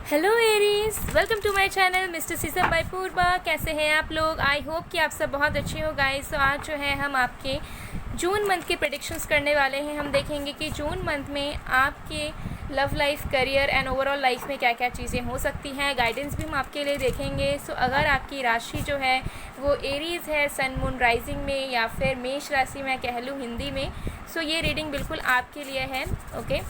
Hello Aries, welcome to my channel mister sesame by Purva. कैसे हैं आप लोग? आई होप कि आप सब बहुत अच्छे हो गाइस। तो आज जो है हम आपके जून मंथ के प्रेडिक्शंस करने वाले हैं। हम देखेंगे कि जून मंथ में आपके love life, career and overall life में क्या क्या चीज़ें हो सकती हैं। गाइडेंस भी हम आपके लिए देखेंगे। सो अगर आपकी राशि जो है वो एरीज़ है, सन मून राइजिंग में या फिर मेष राशि में कह लूँ हिंदी में, सो ये रीडिंग बिल्कुल आपके लिए है। ओके,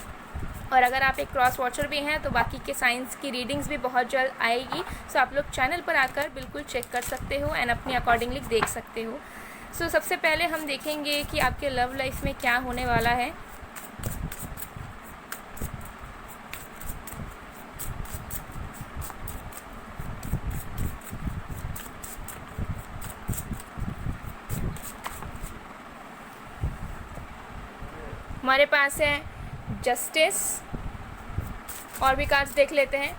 और अगर आप एक क्रॉस वॉचर भी हैं तो बाकी के साइंस की रीडिंग्स भी बहुत जल्द आएगी। सो आप लोग चैनल पर आकर बिल्कुल चेक कर सकते हो एंड अपने अकॉर्डिंगली देख सकते हो। सो सबसे पहले हम देखेंगे कि आपके लव लाइफ में क्या होने वाला है। हमारे पास है जस्टिस, और भी कार्ड्स देख लेते हैं।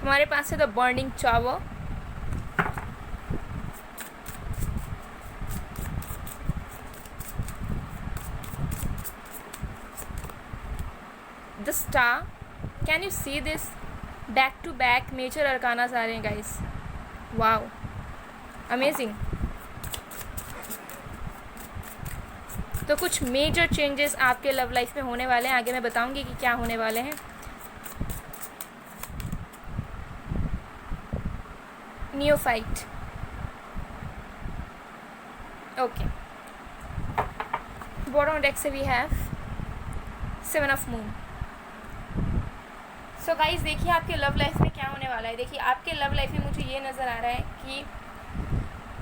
हमारे पास है the burning tower, the star. Can you see this? Back to back major arcanas आ रहे हैं गाइस। Wow, amazing. तो कुछ मेजर चेंजेस आपके लव लाइफ में होने वाले हैं। आगे मैं बताऊंगी कि क्या होने वाले हैं। नियोफाइट। ओके, बॉटम डेक से we have 7 of moon. So guys, देखिए आपके लव लाइफ में क्या होने वाला है। देखिए आपके लव लाइफ में मुझे ये नज़र आ रहा है कि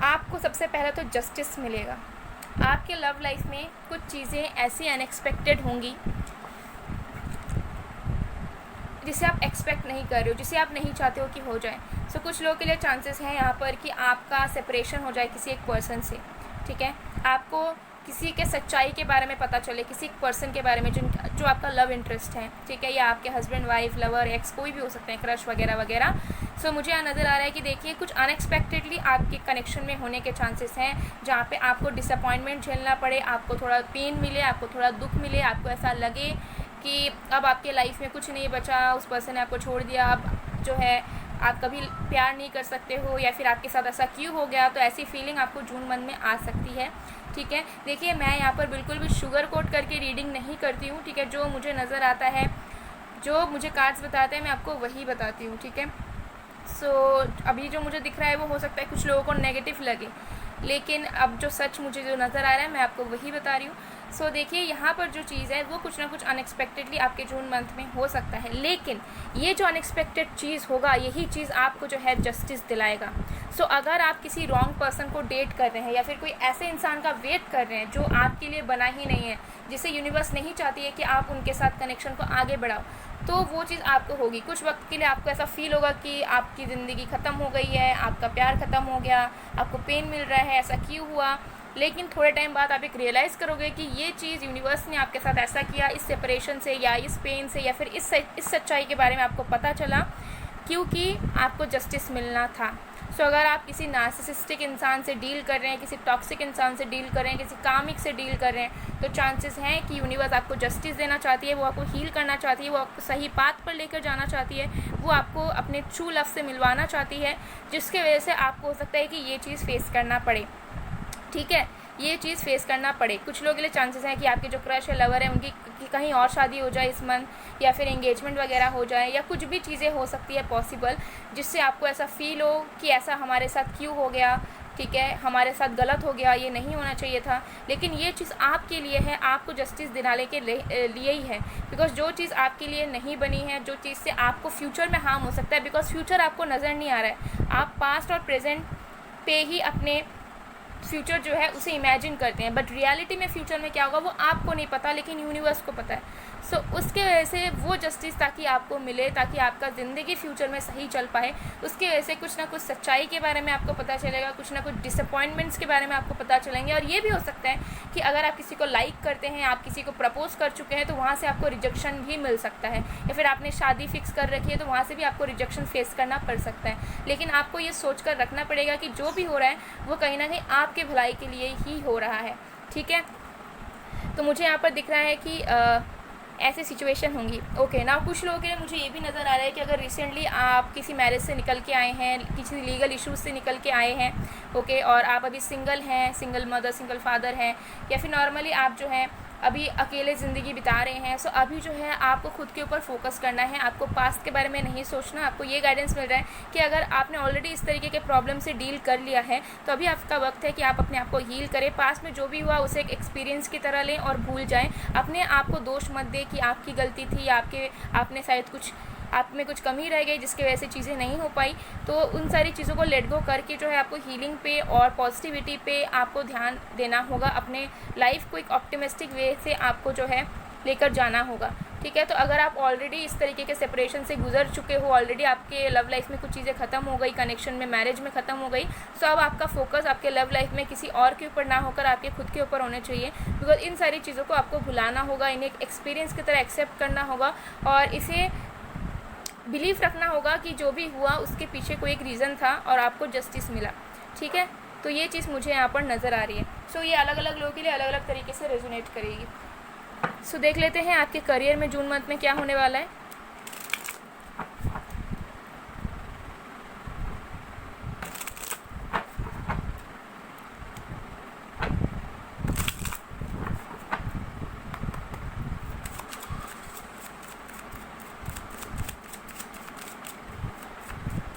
आपको सबसे पहले तो जस्टिस मिलेगा। आपके लव लाइफ में कुछ चीज़ें ऐसी अनएक्सपेक्टेड होंगी जिसे आप एक्सपेक्ट नहीं कर रहे हो, जिसे आप नहीं चाहते हो कि हो जाए। सो कुछ लोगों के लिए चांसेस हैं यहाँ पर कि आपका सेपरेशन हो जाए किसी एक पर्सन से। ठीक है, आपको किसी के सच्चाई के बारे में पता चले, किसी एक पर्सन के बारे में जो आपका लव इंटरेस्ट है। ठीक है, या आपके हस्बैंड, वाइफ, लवर, एक्स, कोई भी हो सकते हैं, क्रश वगैरह वगैरह। सो मुझे यहाँ नज़र आ रहा है कि देखिए कुछ अनएक्सपेक्टेडली आपके कनेक्शन में होने के चांसेस हैं, जहाँ पे आपको डिसअपॉइंटमेंट झेलना पड़े, आपको थोड़ा पेन मिले, आपको थोड़ा दुख मिले, आपको ऐसा लगे कि अब आपके लाइफ में कुछ नहीं बचा, उस पर्सन ने आपको छोड़ दिया, अब जो है आप कभी प्यार नहीं कर सकते हो, या फिर आपके साथ ऐसा क्यों हो गया। तो ऐसी फीलिंग आपको जून मंथ में आ सकती है। ठीक है, देखिए मैं यहाँ पर बिल्कुल भी शुगर कोट करके रीडिंग नहीं करती हूँ। ठीक है, जो मुझे नज़र आता है, जो मुझे कार्ड्स बताते हैं, मैं आपको वही बताती हूँ। ठीक है, सो अभी जो मुझे दिख रहा है वो हो सकता है कुछ लोगों को नेगेटिव लगे, लेकिन अब जो सच मुझे जो नज़र आ रहा है मैं आपको वही बता रही हूँ। सो देखिए यहाँ पर जो चीज़ है वो कुछ ना कुछ अनएक्सपेक्टेडली आपके जून मंथ में हो सकता है, लेकिन ये जो अनएक्सपेक्टेड चीज़ होगा यही चीज़ आपको जो है जस्टिस दिलाएगा। सो अगर आप किसी रॉन्ग पर्सन को डेट कर रहे हैं या फिर कोई ऐसे इंसान का वेट कर रहे हैं जो आपके लिए बना ही नहीं है, जिसे यूनिवर्स नहीं चाहती है कि आप उनके साथ कनेक्शन को आगे बढ़ाओ, तो वो चीज़ आपको होगी। कुछ वक्त के लिए आपको ऐसा फील होगा कि आपकी ज़िंदगी ख़त्म हो गई है, आपका प्यार ख़त्म हो गया, आपको पेन मिल रहा है, ऐसा क्यों हुआ। लेकिन थोड़े टाइम बाद आप एक रियलाइज़ करोगे कि ये चीज़ यूनिवर्स ने आपके साथ ऐसा किया, इस सेपरेशन से या इस पेन से या फिर इस सच्चाई के बारे में आपको पता चला क्योंकि आपको जस्टिस मिलना था। सो अगर आप किसी नार्सिसिस्टिक इंसान से डील कर रहे हैं, किसी टॉक्सिक इंसान से डील कर रहे हैं, किसी कामिक से डील कर रहे हैं, तो चांसेस हैं कि यूनिवर्स आपको जस्टिस देना चाहती है, वो आपको हील करना चाहती है, वो आपको सही पाथ पर लेकर जाना चाहती है, वो आपको अपने ट्रू लव से मिलवाना चाहती है, जिसके वजह से आपको हो सकता है कि ये चीज़ फेस करना पड़े। ठीक है, ये चीज़ फेस करना पड़े। कुछ लोगों के लिए चांसेस हैं कि आपके जो क्रश है, लवर है, उनकी कहीं और शादी हो जाए इस मंथ, या फिर एंगेजमेंट वगैरह हो जाए, या कुछ भी चीज़ें हो सकती है पॉसिबल, जिससे आपको ऐसा फील हो कि ऐसा हमारे साथ क्यों हो गया। ठीक है, हमारे साथ गलत हो गया, ये नहीं होना चाहिए था। लेकिन ये चीज़ आपके लिए है, आपको जस्टिस दिलाने के लिए ही है। बिकॉज जो चीज़ आपके लिए नहीं बनी है, जो चीज़ से आपको फ्यूचर में हार्म हो सकता है, बिकॉज फ्यूचर आपको नज़र नहीं आ रहा है, आप पास्ट और प्रेजेंट पे ही अपने फ्यूचर जो है उसे इमेजिन करते हैं, बट रियलिटी में फ्यूचर में क्या होगा वो आपको नहीं पता, लेकिन यूनिवर्स को पता है। सो उसके वजह से वो जस्टिस ताकि आपको मिले, ताकि आपका ज़िंदगी फ्यूचर में सही चल पाए, उसके वजह से कुछ ना कुछ सच्चाई के बारे में आपको पता चलेगा, कुछ ना कुछ डिसअपॉइंटमेंट्स के बारे में आपको पता चलेंगे। और ये भी हो सकता है कि अगर आप किसी को लाइक करते हैं, आप किसी को प्रपोज कर चुके हैं, तो वहाँ से आपको रिजेक्शन भी मिल सकता है, या फिर आपने शादी फिक्स कर रखी है तो वहाँ से भी आपको रिजेक्शन फेस करना पड़ सकता है। लेकिन आपको ये सोच कर रखना पड़ेगा कि जो भी हो रहा है वो कहीं ना कहीं आपके भलाई के लिए ही हो रहा है। ठीक है, तो मुझे यहाँ पर दिख रहा है कि ऐसी सिचुएशन होंगी। ओके ना, कुछ लोगों के लिए मुझे ये भी नज़र आ रहा है कि अगर रिसेंटली आप किसी मैरिज से निकल के आए हैं, किसी लीगल इश्यूज से निकल के आए हैं, ओके, और आप अभी सिंगल हैं, सिंगल मदर, सिंगल फादर हैं, या फिर नॉर्मली आप जो है अभी अकेले ज़िंदगी बिता रहे हैं। सो अभी जो है आपको खुद के ऊपर फोकस करना है, आपको पास्ट के बारे में नहीं सोचना। आपको ये गाइडेंस मिल रहा है कि अगर आपने ऑलरेडी इस तरीके के प्रॉब्लम से डील कर लिया है तो अभी आपका वक्त है कि आप अपने आप को हील करें। पास्ट में जो भी हुआ उसे एक एक्सपीरियंस की तरह लें और भूल जाएं। अपने आप को दोष मत दें कि आपकी गलती थी, आपने शायद कुछ आप में कुछ कमी रह गई जिसकी वजह से चीज़ें नहीं हो पाई। तो उन सारी चीज़ों को लेट गो करके जो है आपको हीलिंग पे और पॉजिटिविटी पे आपको ध्यान देना होगा। अपने लाइफ को एक ऑप्टिमिस्टिक वे से आपको जो है लेकर जाना होगा, ठीक है। तो अगर आप ऑलरेडी इस तरीके के सेपरेशन से गुजर चुके हो, ऑलरेडी आपके लव लाइफ में कुछ चीज़ें ख़त्म हो गई, कनेक्शन में, मैरिज में ख़त्म हो गई, तो अब आपका फोकस आपके लव लाइफ में किसी और के ऊपर ना होकर आपके खुद के ऊपर होने चाहिए। बिकॉज इन सारी चीज़ों को आपको भुलाना होगा, इन्हें एक एक्सपीरियंस की तरह एक्सेप्ट करना होगा और इसे बिलीव रखना होगा कि जो भी हुआ उसके पीछे कोई एक रीज़न था और आपको जस्टिस मिला, ठीक है। तो ये चीज़ मुझे यहाँ पर नज़र आ रही है। सो ये अलग अलग लोगों के लिए अलग अलग तरीके से रेजोनेट करेगी। सो देख लेते हैं आपके करियर में जून मंथ में क्या होने वाला है।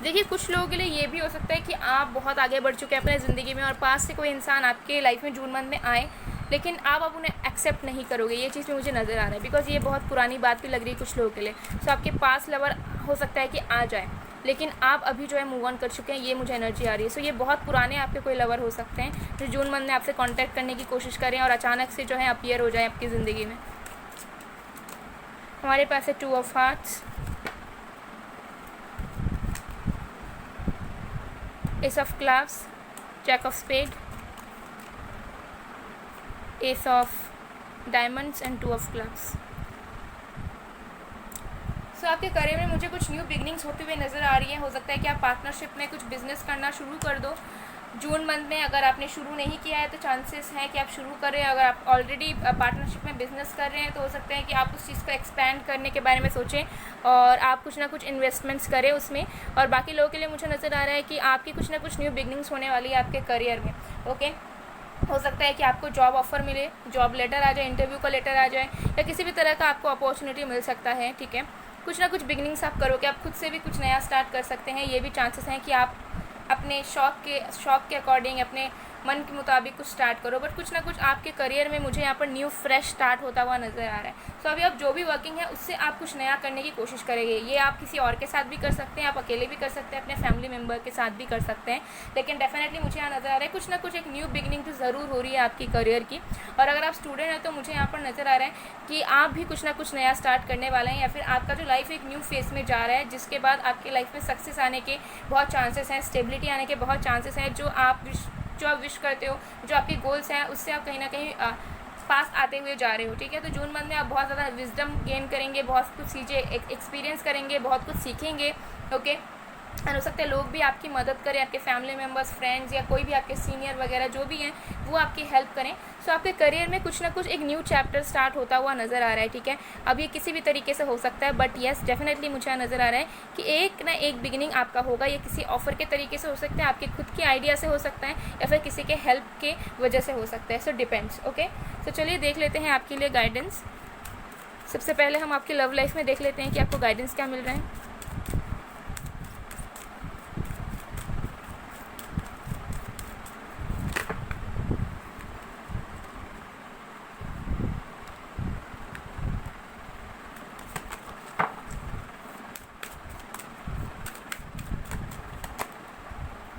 देखिए, कुछ लोगों के लिए ये भी हो सकता है कि आप बहुत आगे बढ़ चुके हैं अपने ज़िंदगी में और पास से कोई इंसान आपके लाइफ में जून मंथ में आए, लेकिन आप अब उन्हें एक्सेप्ट नहीं करोगे। ये चीज़ में मुझे नज़र आ रहा है, बिकॉज ये बहुत पुरानी बात भी लग रही है कुछ लोगों के लिए। सो आपके पास लवर हो सकता है कि आ जाए, लेकिन आप अभी जो है मूव ऑन कर चुके हैं, ये मुझे एनर्जी आ रही है। सो ये बहुत पुराने आपके कोई लवर हो सकते हैं जो जून मंथ में आपसे कॉन्टैक्ट करने की कोशिश करें और अचानक से जो है अपीयर हो जाए आपकी ज़िंदगी में। हमारे पास है 2 of hearts, ace of clubs, jack of spade, ace of diamonds and 2 of clubs. So आपके करियर में मुझे कुछ न्यू बिगनिंग्स होते हुए नज़र आ रही हैं। हो सकता है कि आप पार्टनरशिप में कुछ बिजनेस करना शुरू कर दो जून मंथ में। अगर आपने शुरू नहीं किया है तो चांसेस हैं कि आप शुरू करें। अगर आप ऑलरेडी पार्टनरशिप में बिज़नेस कर रहे हैं तो हो सकता है कि आप उस चीज़ को एक्सपैंड करने के बारे में सोचें और आप कुछ ना कुछ इन्वेस्टमेंट्स करें उसमें। और बाकी लोगों के लिए मुझे नज़र आ रहा है कि आपकी कुछ ना कुछ न्यू बिगनिंग्स होने वाली है आपके करियर में, ओके। हो सकता है कि आपको जॉब ऑफ़र मिले, जॉब लेटर आ जाए, इंटरव्यू का लेटर आ जाए, या किसी भी तरह का आपको अपॉर्चुनिटी मिल सकता है, ठीक है। कुछ ना कुछ बिगनिंग्स आप करोगे, आप खुद से भी कुछ नया स्टार्ट कर सकते हैं। ये भी चांसेस हैं कि आप अपने शौक़ के अकॉर्डिंग, अपने मन के मुताबिक कुछ स्टार्ट करो। बट कुछ ना कुछ आपके करियर में मुझे यहाँ पर न्यू फ्रेश स्टार्ट होता हुआ नज़र आ रहा है। सो अभी आप जो भी वर्किंग है उससे आप कुछ नया करने की कोशिश करेंगे। ये आप किसी और के साथ भी कर सकते हैं, आप अकेले भी कर सकते हैं, अपने फैमिली मेम्बर के साथ भी कर सकते हैं। लेकिन डेफिनेटली मुझे यहाँ नज़र आ रहा है कुछ ना कुछ एक न्यू बिगनिंग तो ज़रूर हो रही है आपकी करियर की। और अगर आप स्टूडेंट हैं तो मुझे यहाँ पर नज़र आ रहा है कि आप भी कुछ ना कुछ नया स्टार्ट करने वाले हैं, या फिर आपका जो लाइफ एक न्यू फेस में जा रहा है जिसके बाद आपके लाइफ में सक्सेस आने के बहुत चांसेस हैं, स्टेबिलिटी आने के बहुत चांसेस हैं। जो आप विश करते हो, जो आपके गोल्स हैं, उससे आप कहीं ना कहीं पास आते हुए जा रहे हो, ठीक है। तो जून मंथ में आप बहुत ज़्यादा विजडम गेन करेंगे, बहुत कुछ चीज़ें एक्सपीरियंस करेंगे, बहुत कुछ सीखेंगे, ओके। और हो सकता है लोग भी आपकी मदद करें, आपके फैमिली मेम्बर्स, फ्रेंड्स या कोई भी आपके सीनियर वगैरह जो भी हैं वो आपकी हेल्प करें। सो आपके करियर में कुछ ना कुछ एक न्यू चैप्टर स्टार्ट होता हुआ नज़र आ रहा है, ठीक है। अब ये किसी भी तरीके से हो सकता है, बट येस डेफिनेटली मुझे नज़र आ रहा है कि एक ना एक बिगिनिंग आपका होगा। ये किसी ऑफ़र के तरीके से हो सकता है, आपके खुद के आइडिया से हो सकता है, या फिर किसी के हेल्प के वजह से हो सकता है। So depends, okay. सो चलिए देख लेते हैं आपके लिए गाइडेंस। सबसे पहले हम आपकी लव लाइफ में देख लेते हैं कि आपको गाइडेंस क्या मिल रहा है।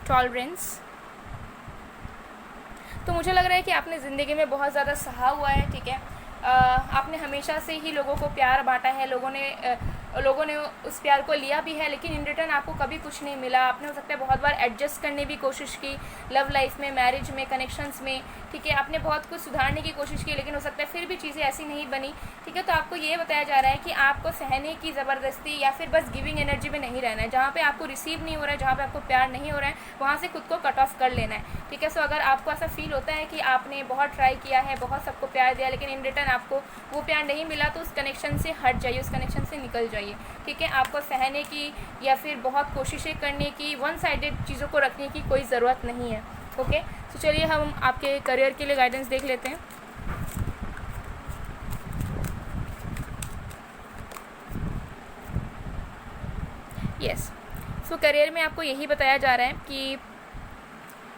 टॉलरेंस। तो मुझे लग रहा है कि आपने ज़िंदगी में बहुत ज़्यादा सहा हुआ है, ठीक है। आपने हमेशा से ही लोगों को प्यार बांटा है, लोगों ने लोगों ने उस प्यार को लिया भी है, लेकिन इन रिटर्न आपको कभी कुछ नहीं मिला। आपने हो सकता है बहुत बार एडजस्ट करने भी कोशिश की, लव लाइफ में, मैरिज में, कनेक्शंस में, ठीक है, आपने बहुत कुछ सुधारने की कोशिश की, लेकिन हो सकता है फिर भी चीज़ें ऐसी नहीं बनी, ठीक है। तो आपको ये बताया जा रहा है कि आपको सहने की ज़बरदस्ती या फिर बस गिविंग एनर्जी में नहीं रहना है। जहाँ पे आपको रिसीव नहीं हो रहा है, जहाँ पे आपको प्यार नहीं हो रहा है, वहाँ से खुद को कट ऑफ कर लेना है, ठीक है। सो अगर आपको ऐसा फील होता है कि आपने बहुत ट्राई किया है, बहुत सबको प्यार दिया, लेकिन इन रिटर्न आपको वो प्यार नहीं मिला, तो उस कनेक्शन से हट जाइए, उस कनेक्शन से निकल जाइए, ठीक है। आपको सहने की या फिर बहुत कोशिशें करने की, वन साइडेड चीज़ों को रखने की कोई ज़रूरत नहीं है, ओके। तो चलिए हम आपके करियर के लिए गाइडेंस देख लेते हैं। यस, सो करियर में आपको यही बताया जा रहा है कि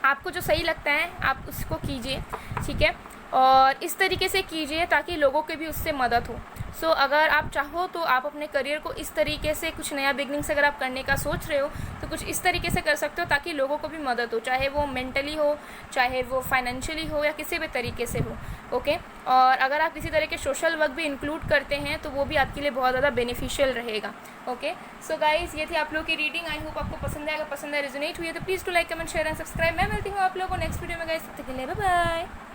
आपको जो सही लगता है आप उसको कीजिए, ठीक है, और इस तरीके से कीजिए ताकि लोगों की भी उससे मदद हो। सो अगर आप चाहो तो आप अपने करियर को इस तरीके से, कुछ नया बिगनिंग्स अगर आप करने का सोच रहे हो तो कुछ इस तरीके से कर सकते हो ताकि लोगों को भी मदद हो, चाहे वो मेंटली हो, चाहे वो फाइनेंशियली हो, या किसी भी तरीके से हो, ओके। और अगर आप किसी तरह के सोशल वर्क भी इंक्लूड करते हैं तो वो भी आपके लिए बहुत ज़्यादा बेनिफिशियल रहेगा, ओके। सो गाइज, ये थी आप लोगों की रीडिंग। आई होप आपको पसंद आएगा, पसंद है, रेजोनेट हुई है तो please to like, comment, share and subscribe. मैं मिलती हूँ आप लोगों को नेक्स्ट वीडियो में गाइज, तब तक के लिए बाय बाय।